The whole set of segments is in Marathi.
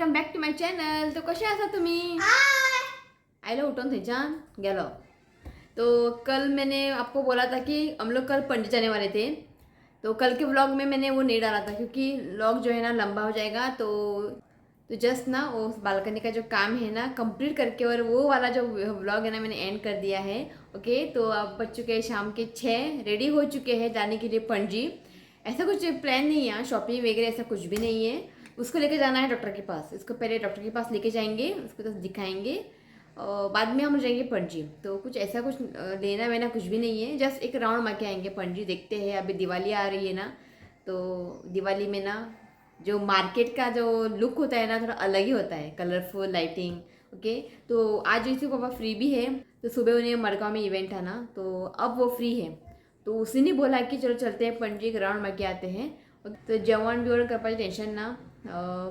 Welcome back to my channel. तो कसे आसा तुम्ही? आयलो उठून थंयच्यान गेलो। तो कल मैंने आपको बोला था कि हम लोग कल पणजी जाने वाले थे। तो कल के व्लॉग में मैंने वो नहीं डाला था क्योंकि व्लॉग जो है ना लंबा हो जाएगा। तो जस्ट ना वो बालकनी का जो काम है ना कंप्लीट करके और वो वाला जो व्लॉग है ना मैंने एंड कर दिया है। ओके, तो अब बज चुके हैं शाम के 6, रेडी हो चुके हैं जाने के लिए पणजी। ऐसा कुछ प्लान नहीं है, शॉपिंग वगैरह ऐसा कुछ भी नहीं है। उसको लेके जाना है डॉक्टर के पास। इसको पहले डॉक्टर के पास लेके जाएंगे, उसको तो दिखाएंगे और बाद में हम जाएंगे पणजी। तो कुछ ऐसा कुछ लेना वेना कुछ भी नहीं है, जस्ट एक राउंड मार के आएंगे पणजी। देखते हैं, अभी दिवाली आ रही है ना, तो दिवाली में ना जो मार्केट का जो लुक होता है ना थोड़ा अलग ही होता है, कलरफुल लाइटिंग। ओके, तो आज जैसे पापा फ्री भी है, तो सुबह उन्हें मडगांव में इवेंट था ना, तो अब वो फ्री है। तो उसी ने बोला कि चलो चलते हैं पणजी, एक राउंड मार के आते हैं। तो जेवण बिवण करपाचें टेंशन ना।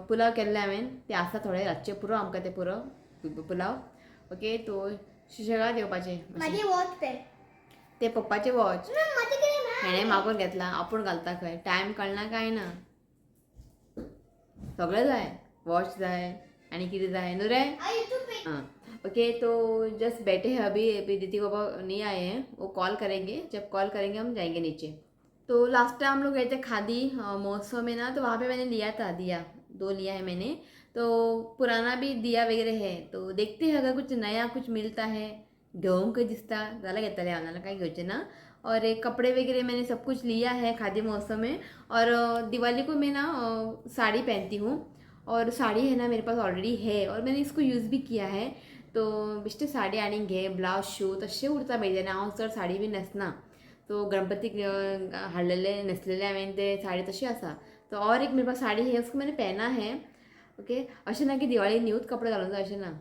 पुलाव केल्ले हांवें, ते आसा थोडे रातचे पुरो आमकां ते पुरो पुलाव। ओके, तो सुशेगाद येवपाचें। माझी वॉच पे ते पप्पाचे वॉच हेणे मागून घेतला, आपूण घालता खंय, टायम कळना काय ना। सगळें जाय, वॉच जाय आनी कितें जाय न्हू रे। हाँ, ओके, तो जस्ट बैठे हैं अभी दीदी पापा नहीं आए हैं, वो कॉल करेंगे, जब कॉल करेंगे हम जाएंगे नीचे। तो लास्ट टाइम हम लोग गए थे खादी महोत्सव में ना, तो वहाँ पे मैंने लिया था दिया, 2 लिया है मैंने। तो पुराना भी दिया वगैरह है, तो देखते हैं अगर कुछ नया कुछ मिलता है घेऊन काही दिसता जाल्यार घेतले, आम्हाला काही घेवचे ना। और एक कपड़े वगैरह मैंने सब कुछ लिया है खादी महोत्सव में। और दिवाली को मैं ना साड़ी पहनती हूँ, और साड़ी है ना मेरे पास ऑलरेडी है और मैंने इसको यूज़ भी किया है। तो बेश्टे साडी आनी घे, ब्लाउज शू तशें उरता पाहिजे ना, हांव चड साडी बी न्हेसना। तो गणपतीक हाडलेले न्हेसलेले हांवें ते साडी तशी आसा। तो और एक मेरे पास साड़ी है, उसको मैंने पहना है। ओके, अशें ना की दिवाळी न्यूच कपडे घालूंक जाय अशें ना।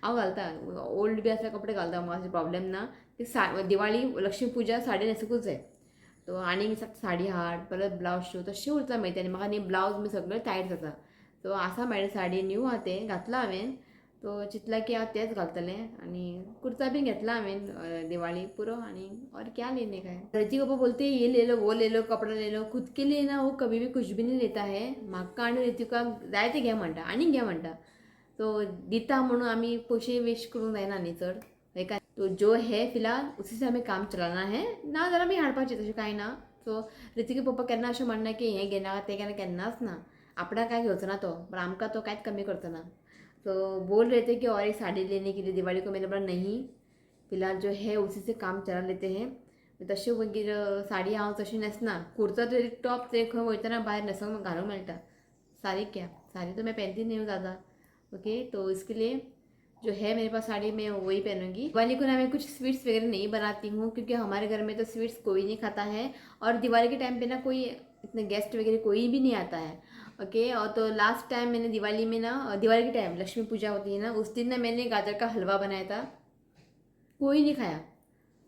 हांव घालता, ओल्ड बी आसल्यार कपडे घालता, म्हाका प्रॉब्लेम ना। की दिवाळी लक्ष्मी पुजा साडी न्हेसूंकूच जाय। तो आनीक साडी हाड, परत ब्लाउज शू तशें उरता मागीर, आनी म्हाका न्ही ब्लाउज बी सगळें टायट जाता। तो आसा म्हाजे साडी न्यू आहा तें घातला हांवें। तो चिंतला की हांव तेंच घालतलें, आनी कुर्ता बीन घेतला हांवें दिवाळी पुरो। आनी और क्या लेने का है। रजी पापा बोलते ये ले लो वो ले लो कपड़ा ले लो, खुद के लिए ना वो कभी भी कुछ भी नहीं लेता है। म्हाका आनी रितिका जाय तें घे म्हणटा, आनीक घे म्हणटा। तो दिता म्हणून आमी पयशे वेस्ट करूंक जायना न्ही चड, हे काय। तो जो है फिलहाल उसी से हमें काम चलाना है ना, जाल्यार आमी हाडपाचें, तशें कांय ना। सो रितिका पप्पा केन्ना अशें म्हणना की हें घेना तें घेना, केन्नाच ना। आपणा काय घेवचो ना तो, पण आमकां तो कांयच कमी करचो ना। तो बोल रहे थे कि और एक साड़ी लेने के लिए दिवाली को, मैंने बोला नहीं, फिलहाल जो है उसी से काम चला लेते हैं। तशें मागीर साडी हांव तशी न्हेसना, कुर्ता तरी टॉप ते खंय वयतना भायर न्हेसोंक घालूंक मेळटा। साड़ी क्या, साड़ी तो मैं पहनती नहीं हूँ ज़्यादा। ओके, तो इसके लिए जो है मेरे पास साड़ी मैं वही पहनूंगी। दिवाली को ना मैं कुछ स्वीट्स वगैरह नहीं बनाती हूँ, क्योंकि हमारे घर में तो स्वीट्स कोई नहीं खाता है, और दिवाली के टाइम पे ना कोई इतने गेस्ट वगैरह कोई भी नहीं आता है। ओके, और तो लास्ट टाइम मैंने दिवाली में ना, दिवाली के टाइम लक्ष्मी पूजा होती है ना, उस दिन ना मैंने गाजर का हलवा बनाया था। कोई नहीं खाया,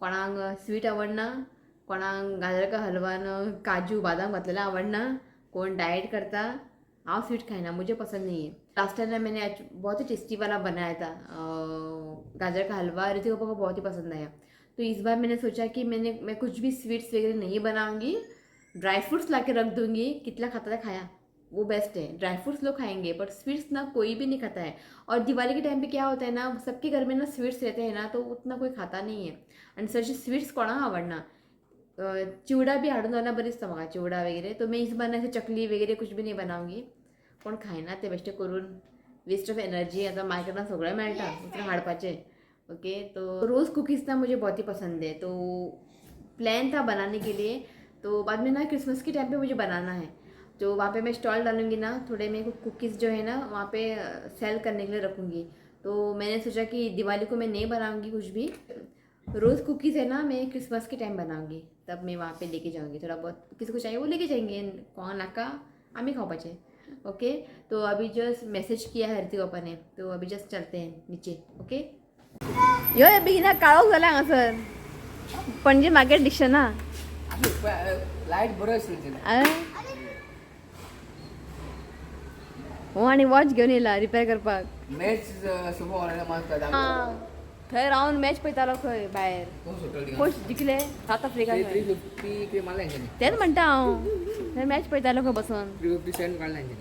कोणाक स्वीट आवडना, कोणाक गाजर का हलवा न काजू बादाम घातलेला आवडना, कोण डाइट करता। हाँ, स्वीट खाना मुझे पसंद नहीं है। लास्ट टाइम ना मैंने बहुत ही टेस्टी वाला बनाया था गाजर का हलवा, रितिका पापा को बहुत ही पसंद आया। तो इस बार मैंने सोचा कि मैं कुछ भी स्वीट्स वगैरह नहीं बनाऊंगी, ड्राई फ्रूट्स ला के रख दूंगी, कितना खाता था खाया, वो बेस्ट है। ड्राई फ्रूट्स लोग खाएंगे बट स्वीट्स ना कोई भी नहीं खाता है। और दिवाली के टाइम पे क्या होता है ना, सबके घर में ना स्वीट्स रहते हैं ना, तो उतना कोई खाता नहीं है। आणि सर स्वीट्स कोणाक आवडना। चिवडा भी हाडून जाना बरी दिसता म्हाका, चिवडा वगैरह। तो मैं इस बार ना ऐसे चकली वगैरह कुछ भी नहीं बनाऊंगी, कोण खायना ते बेश्टे करून, वेस्ट ऑफ एनर्जी। आता मार्केटात सगळें मेळटा, दुसरें हाडपाचें। ओके, तो रोज़ कुकीज़ ना मुझे बहुत ही पसंद है, तो प्लान था बनाने के लिए। तो बाद में ना क्रिसमस के टाइम पे मुझे बनाना है, तो वहाँ पे मैं स्टॉल डालूंगी ना, थोड़े मैं कुकीज़ जो है ना वहाँ पे सेल करने के लिए रखूँगी। तो मैंने सोचा कि दिवाली को मैं नहीं बनाऊँगी कुछ भी, रोज़ कुकीज़ है ना मैं क्रिसमस के टाइम बनाऊँगी, तब मैं वहाँ पे लेके जाऊँगी। थोड़ा बहुत किसी को चाहिए वो लेके जाएंगे, कौन नाका आम्ही खावपाचे। ओके, तो अभी जस्ट मैसेज किया है हरती पापा ने, तो अभी जस्ट चलते हैं नीचे। ओके, यो अभी ना काळोख जाला हांगासर पणजी मार्केट दिसचे ना, लाईट बरो आसली हो, आणि वॉच घेऊन येला रिपेअर करपाक। मॅच सुबह ऑनलाइन मारता थंय रावन मॅच पळयतालो खंय भायर, कोच जिखले साऊथ आफ्रिका। 350 के मारला यांनी, तेच म्हणटा हांव, थंय मॅच पळयतालो खंय बसून। 350 सेंट काढला यांनी।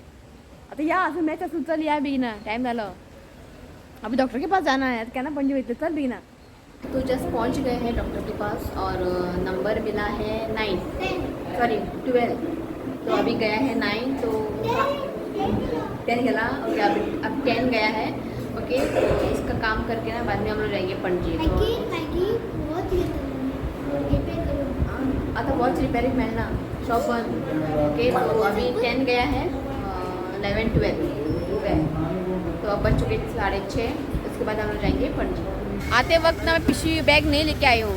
आता या असं मॅच असं चल या बिगिना टाइम झालं अभी डॉक्टर के पास जाना है क्या ना पंजी हुई चल बिगिना तो जस्ट पहुंच गए हैं डॉक्टर के पास और नंबर मिला है 12 तो अभी गया है 9 तो 10 गया ओके अब 10 गया है ओके तो इसका काम करके ना बाद में हम लोग जाएंगे पणजी आता वॉच रिपेयरिंग मिलना शॉप ओके तो अभी 10 गया है 11 12 गए तो अब बच चुके 6:30 उसके बाद हम लोग जाएंगे पणजी आते वक्त ना मैं पिशवी बॅग नाही लेके आई हूँ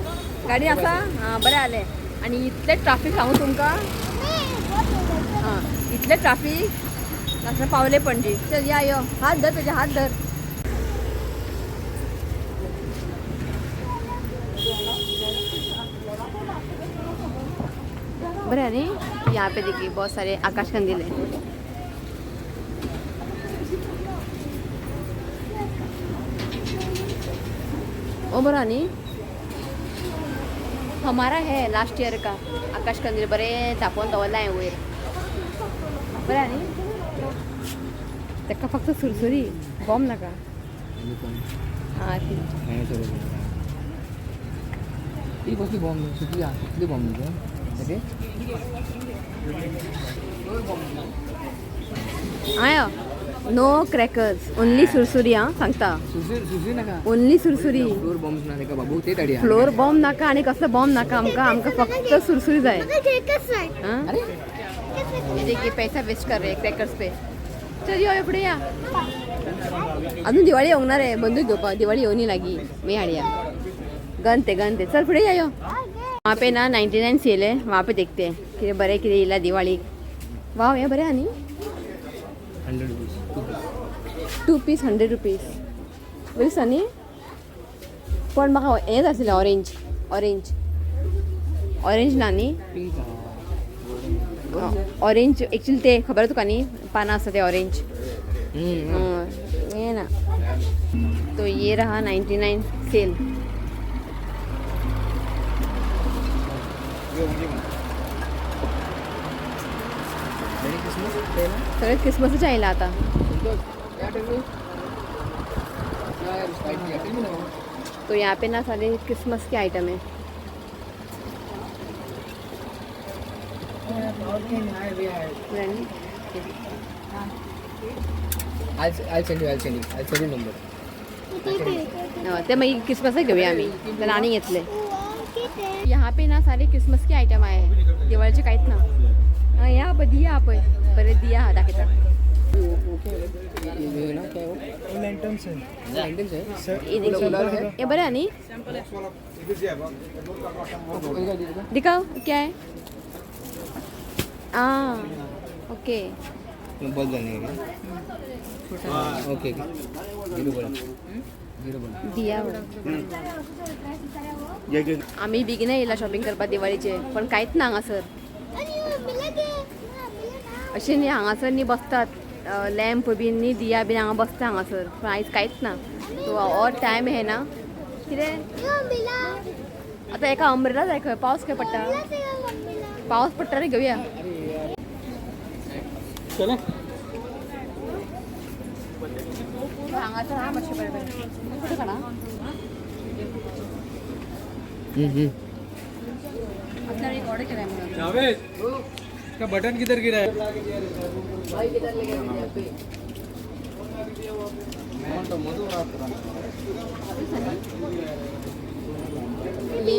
गाडी असा हां बरं आले आणि इथले ट्रॅफिक सांगू तुमका हां इथले ट्रॅफिक असं पावले पणजी चल या यो हात धर तुझे हात धर बरं है नहीं यहाँ पे देखिए बहुत सारे आकाश कंदील है ओ बरं नहीं हमारा है लास्ट ईयर का आकाश कंदील बरे तापवून तवला आहे वैर बरं नहीं त्याका फक्त सुरसुरी बॉम्ब नका हां ती ही कसली बॉम्ब सुटली बॉम्ब आया नो क्रॅकर्स ओनली सुरसुरी हां सांगता सुसरी नका ओनली सुरसुरी फ्लोर बॉम्ब ना का बाबू ते तडी फ्लोर बॉम्ब नाका आणि कसलं बॉम्ब नाका आमका फक्त सुरसुरी जाय हां अरे ये देखिए पैसा वेस्ट कर रहे हैं क्रॅकर्स पे चल यो पुढे या अजून दिवाळी होणार आहे बंदूक घेऊ पा दिवाळी होणी लागी मी हाडिया गणते चल पुढे या यो वहाँ पे ना 99 सेल है वहाँ पे देखते हैं कि बरे कि इला दिवाळी वाव या बरे आणि 100 रुपीस 2 पीस 100 रुपीस बरी सनी पण म्हाका हेच आसलें ऑरेंज नानी ऑरेंज एक्चुअली ते खबर तुका न्ही पानां आसता ते ऑरेंज ये ना तो ये रहा 99 सेल सगळे क्रिसमसच आयला आता तो यहाँ पे ना सारे क्रिसमस के आइटम है I'll send you number. ते मग क्रिसमस घेऊया आम्ही तर आणि घेतले यहाँ पे ना सारे क्रिसमस के आइटम आए हैं दिवाळीचे काहीत ना या दिया आप परत दिया हा दाखवता ये ना क्या है वो लैंटर्न्स है सर ये बरं आणि दिखाओ क्या है ओके बहुत बनेगा ओके जीरो बोला दिया आम्ही बिगिना येयला शॉपिंग करपा दिवाळीचे पण कांयच ना हांगासर अशें न्ही हांगासर न्ही बसतात लॅम्प बीन न्ही दिया बीन हांगा बसता हांगासर पण आयज कांयच ना तो ऑर टायम हे ना कितें आतां एका अम्ब्रेला जाय खंय पावस खंय पडटा पावस पडटा रे घेवया चला हांगासर हा मातशें बरें बरें कुठे काडा आपल्याला एक ऑर्डर केलाय म्हणून जावेद का बटन किधर गिरा है भाई किधर ले गए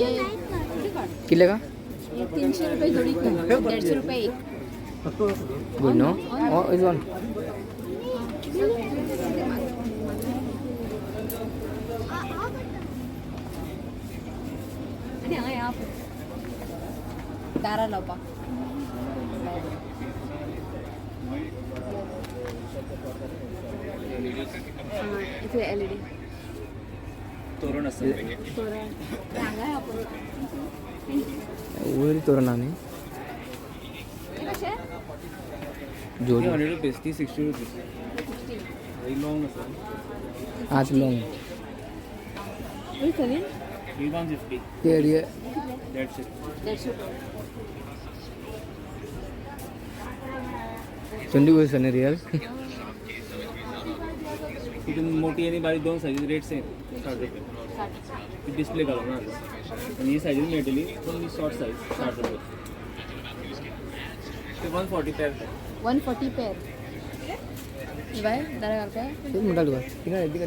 ये किले का 300 रुपये जोड़ी को 150 रुपये एक गुड नो इज वन आणि हांगा या दारा लावपा इथे एलईडी तोरण असतं हांगा आपण वरी तोरण आणि कशे जोडी 100 रुपीस 60 रुपीस व्हेरी लॉंग असतं आज लॉंग चलेल 350 ते एरिया दॅट्स इट 150 20 सने रियल तिथून मोठी आणि बारीक दोन साईज रेट सेम 60 रुपये डिस्प्ले घालून ना आणि ही साईज मेळटली पण ही शॉर्ट साईज 60 रुपये ते 140 पेअर 140 पेअर बाय दारा काय तेच म्हणाल तुका तिका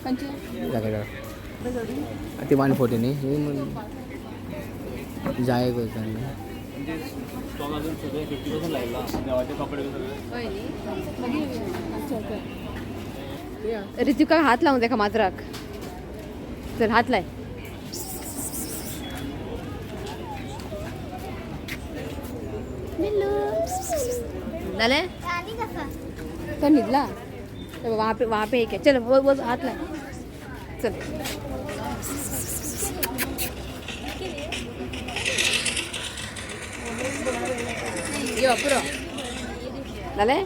कंची जागा ते 140 नाही हे मग जाय गो म्हणजे स्टॉक अजून सगळे 50% लागला देवाचे कपडे सगळे होय नी ऋतिका हात लावून दे का मात्राक चल हात लाय झाले तो निघला वहाँ पे एक है चल वो हाथ लाए चल ये वापरो डाले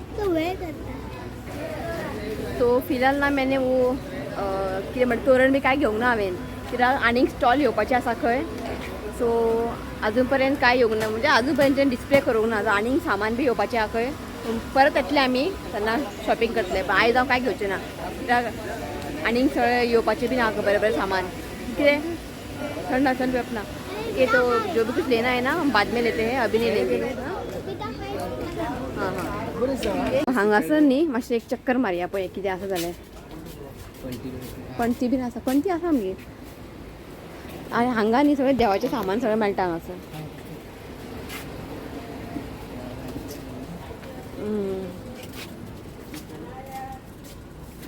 तो फिलहाल ना मैंने वो कितें म्हणटा तोरण बी काय घेवंक ना हांवें कित्याक आनीक स्टॉल येवपाचे आसा खंय सो अजून पर्यंत काय येवंक ना म्हणजे अजून पर्यंत डिस्प्ले करूंक ना आनीक सामान बी येवपाचें आहा खंय परत येतले आमी तेन्ना शॉपिंग करतले पण आयज हांव काय घेवचें ना कित्याक आनीक सगळें येवपाचें बी ना बरें बरें सामान कितें ठंडा चल पे अपना ये तो जो भी कुछ लेना है ना हम बाद में लेते हैं अभी नहीं लेंगे हां हां हांगासर न्ही मातशें एक चक्कर मारया पळय कितें आसा जाल्यार पणती बीन आसा पणती आसा आमगे आनी हांगा न्ही सगळें देवाचें सामान सगळें मेळटा हांगासर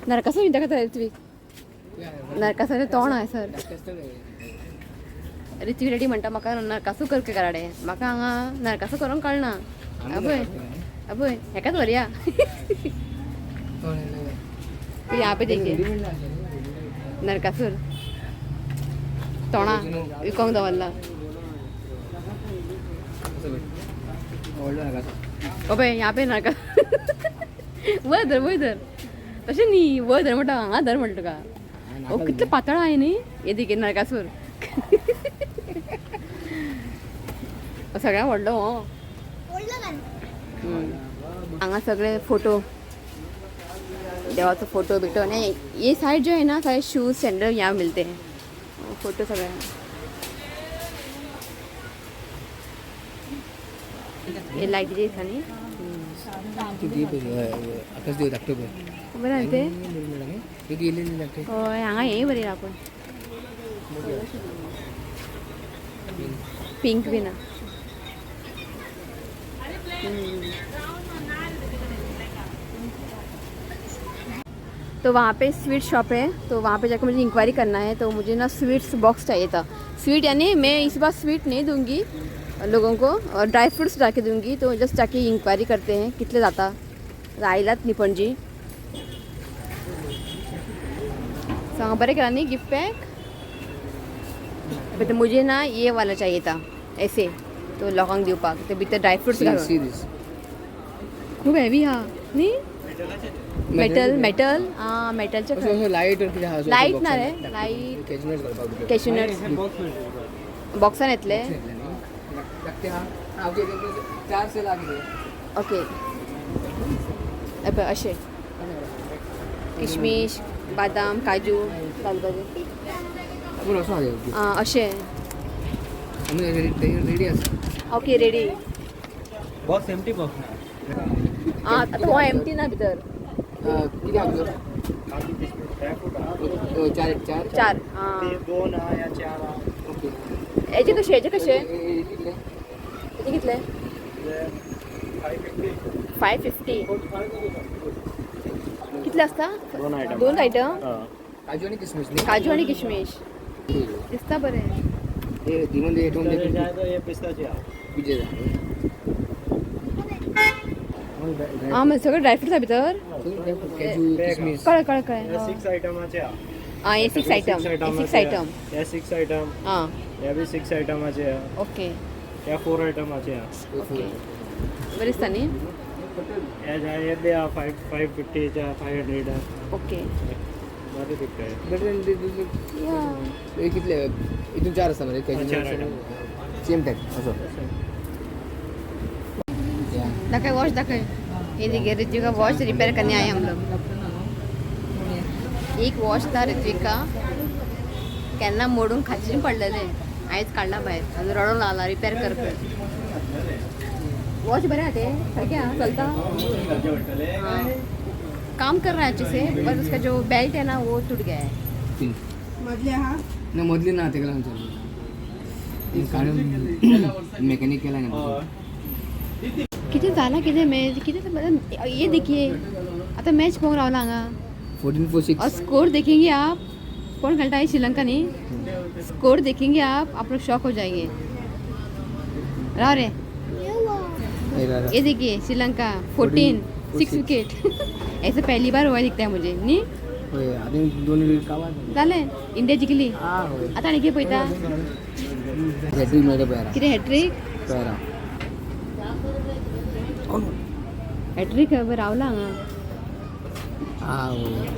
नरकासूर विद्या खाता ऋत्विक नरकासूर तोंड आहे सर ऋत्विक रेडी म्हणटा म्हाका नरकासूर करके कराडे म्हाका हांगा नरकासूर करूंक कळना अभय अभय हेकाच व्हरया यहाँ पे देखिए नरकासूर तोणा विकोंक दवरला अबे यहाँ पे नरकासूर वर धर तशें न्ही वर धर म्हणटा हांगा धर म्हणटा तुका ओ कितलें पातळ आहे न्ही हे देखील नरकासूर सगळ्यां व्हडलो हो हांगा सगळे फोटो देवाचो फोटो बिटो आनी ये साइड जो है ना सारे शूज सैंडल यहाँ मिलते हैं फोटो सगळे हे लायटीचे दिसता न्ही आकाश देव धाकटो पळय बरें आहे ते एक गेलेली धाकटे हय हांगा हेय बरी राखून पिंक भी ना तो वहाँ पे स्वीट शॉप है तो वहाँ पे जाकर मुझे इंक्वायरी करना है तो मुझे ना स्वीट्स बॉक्स चाहिए था स्वीट यानी मैं इस बार स्वीट नहीं दूंगी लोगों को और ड्राई फ्रूट्स जाके दूंगी तो जस्ट जाके इंक्वायरी करते हैं कितने जाता आयलात न्ही पणजी सांग बरें केला न्ही गिफ्ट पैक तो मुझे ना ये वाला चाहिए था ऐसे तो लोकांक दिवपाक ते भितर ड्राय फ्रूट्स घालून खूब हेवी हा न्ही मेटल मेटल हां मेटलचे लाईट लाईट ना रे लाईट कॅशनट्स बॉक्सान येतले ओके अशे किशमिश बादाम काजू कालबाजी आं अशे रेडी आसा okay ready box empty box आं आतां हो एम्प्टी ना भितर किती आहा चार चार आं दोन या चार ओके हेजे कशे हेजे कितले 550 कितले आसता दोन आयटम काजू आणि किसमिस काजू आणि किशमिश दिसता बरें हे दिमन दे ठेवून दे ये पिस्ताची तुझे आं म्हणजे सगळं ड्रायफ्रूट्स आहे भितर काजू किसमिस कळ्ळें 6 आयटमाचे आं हे 6 आयटम या 6 आयटम आं या भी 6 आयटमाचे ओके या 4 आयटमाचे ओके बरें दिसता न्ही या जाय बी 550 च्या 500 ओके बरें दिसता हे कितले इथून चार असता मरे काजू सेम टाईप असं दाखव वॉच दाखव ये देखिए रिज्जू का वॉच रिपेयर करने आए हम लोग एक वॉच था ऋत्विका केन्ना मोडून खाची पडलेले आयज काडला भायर आनी रडून लागला रिपेर करपी वॉच बरे आते सारखे चलता हाँ काम कर रहा है अच्छे से बस उसका जो बेल्ट है ना वो टूट गया है ना मधली ना तेला मेकॅनिक केला ना किती झाला किती मॅच किती ये देखिए आता मॅच कोण रावला हांगा 14-6 और स्कोर देखेंगे आप कौन खेलता है श्रीलंका नहीं स्कोर देखेंगे आप लोग शॉक हो जाएंगे राव रे ये देखिए श्रीलंका 14 6 विकेट ऐसे पहली बार हुआ दिखता है मुझे नहीं झाले इंडिया जिंकली आता आणि किती पळता किती हॅट्रिक हॅट्रिक रावला हांगा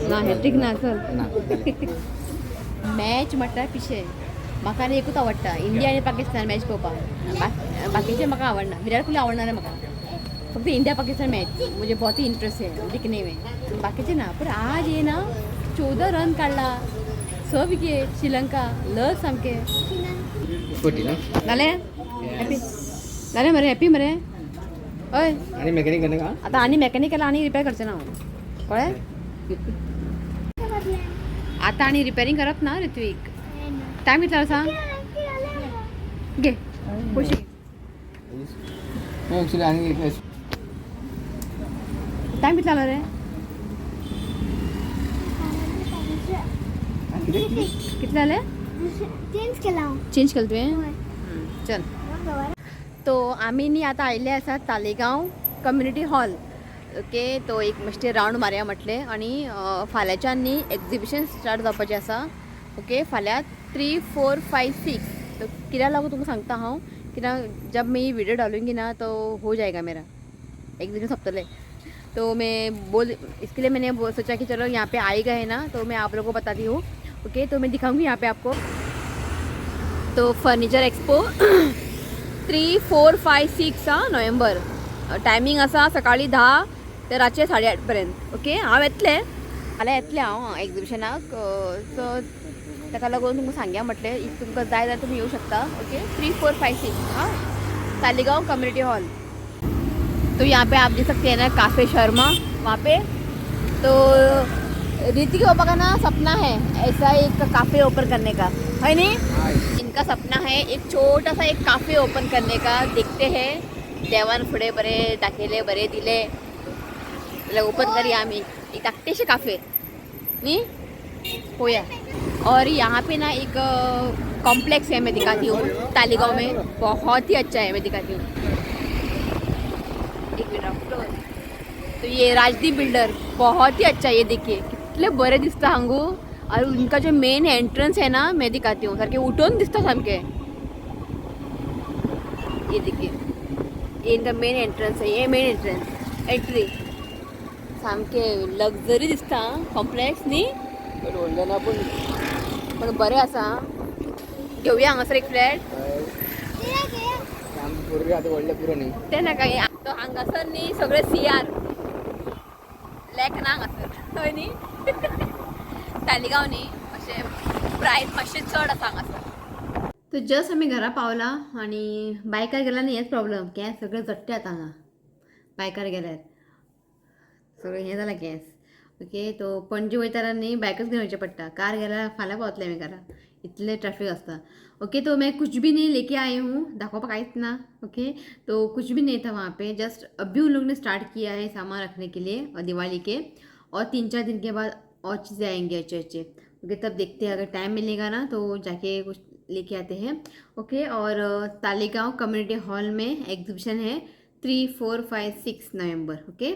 ना हॅट्रिक ना चल मॅच म्हटल्यार पिशे म्हाका आनी एकूच आवडटा इंडिया आनी पाकिस्तान मॅच पळोवपाक बाकीचे म्हाका आवडना विराट कोहली आवडना रे म्हाका फक्त इंडिया पाकिस्तान मैच मुझे बहुत ही इंटरेस्ट है दिखने में बाकीचे ना पर आज ये ना 14 रन काढला 6 विकेट श्रीलंका लस सामके जाले हॅपी जाले मरे हॅपी मरे हय आणि मेकॅनिक करणे का आता आणि मेकॅनिक केला आणि रिपेअर करचे ना कळ्ळें आता आणि रिपेअरिंग करप ना ऋत्विक टायम कितलो सांग घे पयशे ॲक्च्युली आणि टायम कितलो जालो रे कितले जाले चेंज केलं तुवें चल तो आमी न्ही आतां आयिल्ले आसात तालेगांव कम्युनिटी हॉल ओके तो एक बेश्टे रावंड मारया म्हटलें आनी फाल्यांच्यान न्ही एग्जिबिशन स्टार्ट जावपाचें आसा ओके फाल्यां 3, 4, 5, 6 तो कित्याक लागून तुमकां सांगता हांव कित्याक जब मैं ये वीडियो डालूंगी ना तो हो जाएगा मेरा एग्जिबिशन सप्तले तो मैं इसके लिए मैंने सोचा कि चलो यहाँ पे आए गए ना तो मैं आप लोगों को बताती हूँ ओके तो मैं दिखाऊंगी यहाँ पे आपको तो फर्निचर एक्सपो 3, 4, 5, 6 नोव्हेंबर टायमींग आसा सकाळी 10 ते रातचे 8:30 पर्यंत ओके हांव येतलें फाल्यां येतलें हांव एग्जिबिशनाक सो ताका लागून तुमकां सांगया म्हटलें इफ तुमकां जाय जाल्यार तुमी येवं शकता ओके 3, 4, 5, 6 तालेगांव कम्युनिटी हॉल तो यहाँ पे आप देख सकते हैं ना काफ़े शर्मा वहाँ पे तो रीति के पापा का ना सपना है ऐसा एक काफ़े ओपन करने का है नहीं इनका सपना है एक छोटा सा एक काफ़े ओपन करने का देखते हैं देवान फुडे बरे दाखयले बरे दिले ओपन करी आम्ही एक धाकटेशे काफ़े नहीं होया और यहाँ पे ना एक कॉम्प्लेक्स है मैं दिखाती हूँ तालेगांव में बहुत ही अच्छा है मैं दिखाती हूँ एक मिनट फ्लोर तो ये राजदीप बिल्डर बहुत ही अच्छा ये देखिए कितने बरे दिसता हांगू और उनका जो मेन एंट्रेंस है ना मैं दिखाती हूँ सारखे उठून दिसता सामके ये देखिए ये इनका मेन एंट्रेंस है ये मेन एंट्रेंस एंट्री सामके लग्जरी दिसता कॉम्प्लेक्स न्ही पण बरें आसा घेवया हांगासर एक फ्लॅट ते नाका तो हांगासर न्ही सगळे CR लॅक ना हांगासर हय न्ही तालिगांव न्ही अशें प्रायस मातशें चड आसा हांगासर तो जस्ट आमी घरा पावला आनी बायकार गेल्यार न्ही हेच प्रॉब्लम गॅस सगळे जट्टे आतां हांगा बायकार गेल्यार सगळें हें जालां गॅस ओके तो पणजे वयताना न्ही बायकच घेवन वयचें पडटा कार गेल्यार फाल्यां पावतलें आमी घरा इतले ट्रैफिक आसता ओके तो मैं कुछ भी नहीं लेके आई हूँ दाखोपा काहीच ना ओके तो कुछ भी नहीं था वहाँ पे जस्ट अभी उन लोगों ने स्टार्ट किया है सामान रखने के लिए और दिवाली के और 3-4 दिन के बाद और चीज़ें आएंगी अच्छे अच्छे ओके तब देखते हैं अगर टाइम मिलेगा ना तो जाके कुछ लेके आते हैं ओके और तालेगांव कम्युनिटी हॉल में एग्जीबिशन है 3, 4, 5, 6 नवंबर ओके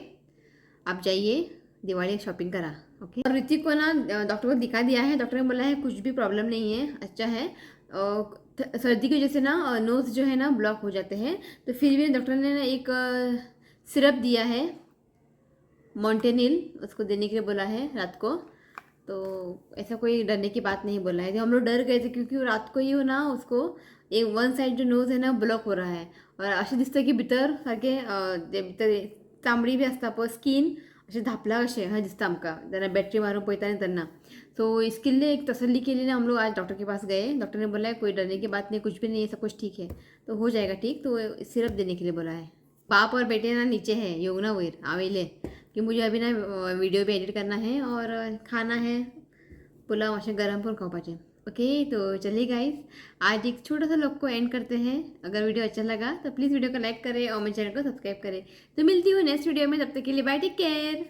आप जाइए दिवाली शॉपिंग करा ओके और ऋतिक को ना डॉक्टर को दिखा दिया है डॉक्टर ने बोला है कुछ भी प्रॉब्लम नहीं है अच्छा है सर्दी की वजह से ना नोज़ जो है ना ब्लॉक हो जाते हैं तो फिर भी डॉक्टर ने ना एक सिरप दिया है मॉन्टेनिल उसको देने के लिए बोला है रात को तो ऐसा कोई डरने की बात नहीं बोला है तो हम लोग डर गए थे क्योंकि रात को ही हो ना उसको एक वन साइड जो नोज़ है ना ब्लॉक हो रहा है और अशें दिसता की भितर सारकें भितर चामडी बी आसता पळय स्कीन असे धापला कसे हा दिसतं आमका त्यांना बॅटरी मारून पळता नहीं त्यांना तो इसके लिए एक तसल्ली के लिए हम लोग आज डॉक्टर के पास गए डॉक्टर ने बोला है कोई डरने की बात नहीं कुछ भी नहीं है सब कुछ ठीक है तो हो जाएगा ठीक तो सिरप देने के लिए बोला है बाप और बेटे ना नीचे है योगना वैर आवेले कि मुझे अभी ना वीडियो भी एडिट करना है और खाना है पुलाव असे गरम पण खापाचे ओके तो चलिए गाइस आज एक छोटा सा लोग को एंड करते हैं अगर वीडियो अच्छा लगा तो प्लीज़ वीडियो को लाइक करें और मेरे चैनल को सब्सक्राइब करें तो मिलती हूँ नेक्स्ट वीडियो में तब तक के लिए बाय टेक केयर।